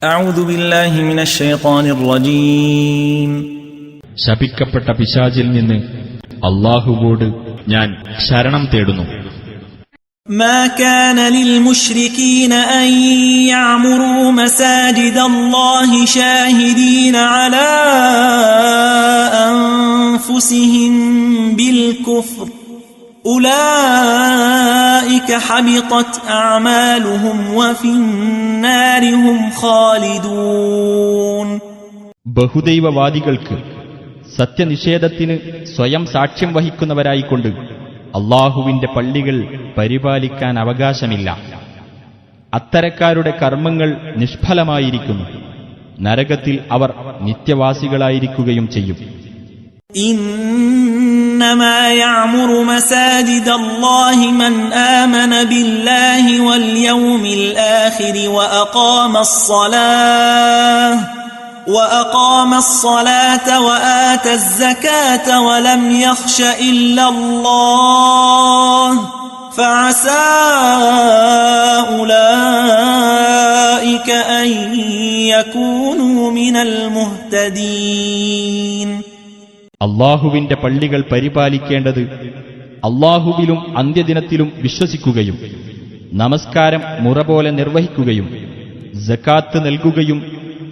أعوذ بالله من الشيطان الرجيم ശപിക്കപ്പെട്ട പിശാചിൽ നിന്ന് അല്ലാഹുവോട് ഞാൻ ശരണം തേടുന്നു. ما كان للمشركين أن يعمروا مساجد الله شاهدين على أنفسهم بالكفر أولئك حبطت أعمالهم وفي النار هم خالدون. ബഹുദൈവവാദികൾക്ക് സത്യനിഷേധത്തിന് സ്വയം സാക്ഷ്യം വഹിക്കുന്നവരായിക്കൊണ്ട് അല്ലാഹുവിന്റെ പള്ളികൾ പരിപാലിക്കാൻ അവകാശമില്ല. അത്തരക്കാരുടെ കർമ്മങ്ങൾ നിഷ്ഫലമായിരിക്കുന്നു. നരകത്തിൽ അവർ നിത്യവാസികളായിരിക്കുകയും ചെയ്യും. إنما يعمر مساجد الله من آمن بالله واليوم الآخر وأقام الصلاة وآتى الزكاة ولم يخش إلا الله فعسى أولئك أن يكونوا من المهتدين. അല്ലാഹുവിന്റെ പള്ളികൾ പരിപാലിക്കേണ്ടത് അല്ലാഹുവിലും അന്ത്യദിനത്തിലും വിശ്വസിക്കുകയും നമസ്കാരം മുറപോലെ നിർവഹിക്കുകയും സകാത്ത് നൽകുകയും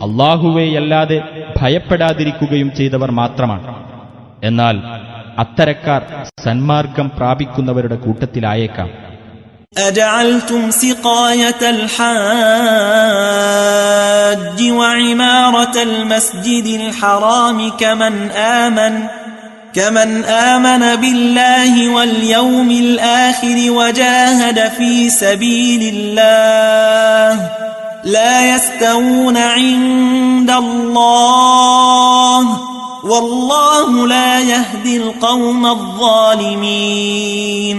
അല്ലാഹുവേയല്ലാതെ ഭയപ്പെടാതിരിക്കുകയും ചെയ്തവർ മാത്രമാണ്. എന്നാൽ അത്തരക്കാർ സന്മാർഗം പ്രാപിക്കുന്നവരുടെ കൂട്ടത്തിലായേക്കാം. أجعلتم سقاية الحاج وعمارة المسجد الحرام كمن آمن بالله واليوم الآخر وجاهد في سبيل الله لا يستوون عند الله والله لا يهدي القوم الظالمين.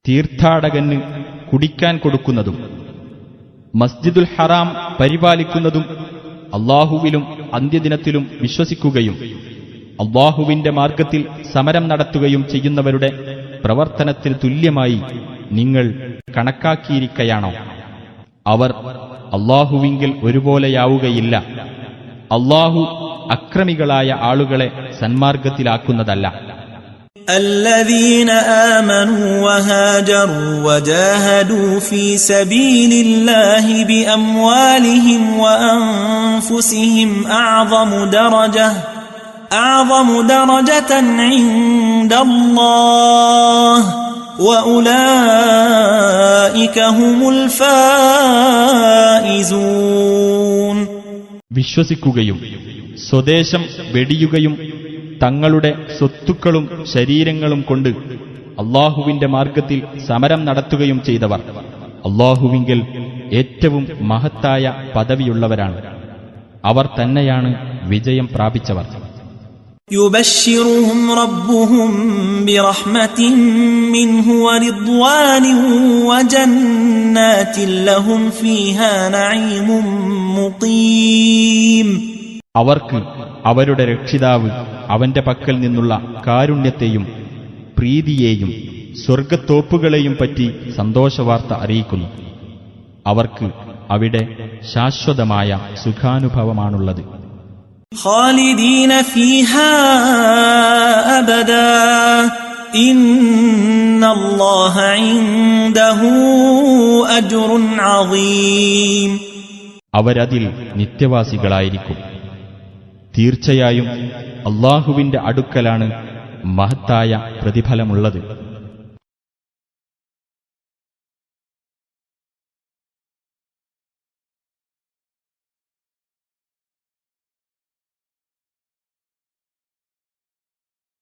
തീർത്ഥാടകന് കുടിക്കാൻ കൊടുക്കുന്നതും മസ്ജിദുൽ ഹറാം പരിപാലിക്കുന്നതും അല്ലാഹുവിലും അന്ത്യദിനത്തിലും വിശ്വസിക്കുകയും അല്ലാഹുവിന്റെ മാർഗത്തിൽ സമരം നടത്തുകയും ചെയ്യുന്നവരുടെ പ്രവർത്തനത്തിന് തുല്യമായി നിങ്ങൾ കണക്കാക്കിയിരിക്കയാണോ? അവർ അല്ലാഹുവിങ്കിൽ ഒരുപോലെയാവുകയില്ല. അല്ലാഹു അക്രമികളായ ആളുകളെ സന്മാർഗത്തിലാക്കുന്നതല്ല. الذين آمنوا وهاجروا وجاهدوا في سبيل الله بأموالهم وأنفسهم أعظم درجة عند الله وأولئك هم الفائزون. വിശ്വസിക്കുകയും സ്വദേശം വെടിയുകയും തങ്ങളുടെ സ്വത്തുക്കളും ശരീരങ്ങളും കൊണ്ട് അല്ലാഹുവിന്റെ മാർഗത്തിൽ സമരം നടത്തുകയും ചെയ്തവർ അല്ലാഹുവിങ്കൽ ഏറ്റവും മഹത്തായ പദവിയുള്ളവരാണ്. അവർ തന്നെയാണ് വിജയം പ്രാപിച്ചവർ. يبشرهم ربهم برحمة منه ورضوان وجنات لهم فيها نعيم مقيم. അവർക്ക് അവരുടെ രക്ഷിതാവ് അവന്റെ പക്കൽ നിന്നുള്ള കാരുണ്യത്തെയും പ്രീതിയെയും സ്വർഗത്തോപ്പുകളെയും പറ്റി സന്തോഷവാർത്ത അറിയിക്കുന്നു. അവർക്ക് അവിടെ ശാശ്വതമായ സുഖാനുഭവമാണുള്ളത്. ഖാലിദീന ഫീഹാ അബദാ ഇന്നല്ലാഹ ഇൻദഹു അജ്റുൻ അദീം. അവരതിൽ നിത്യവാസികളായിരിക്കും. തീർച്ചയായും അല്ലാഹുവിന്റെ അടുക്കലാണ് മഹത്തായ പ്രതിഫലമുള്ളത്.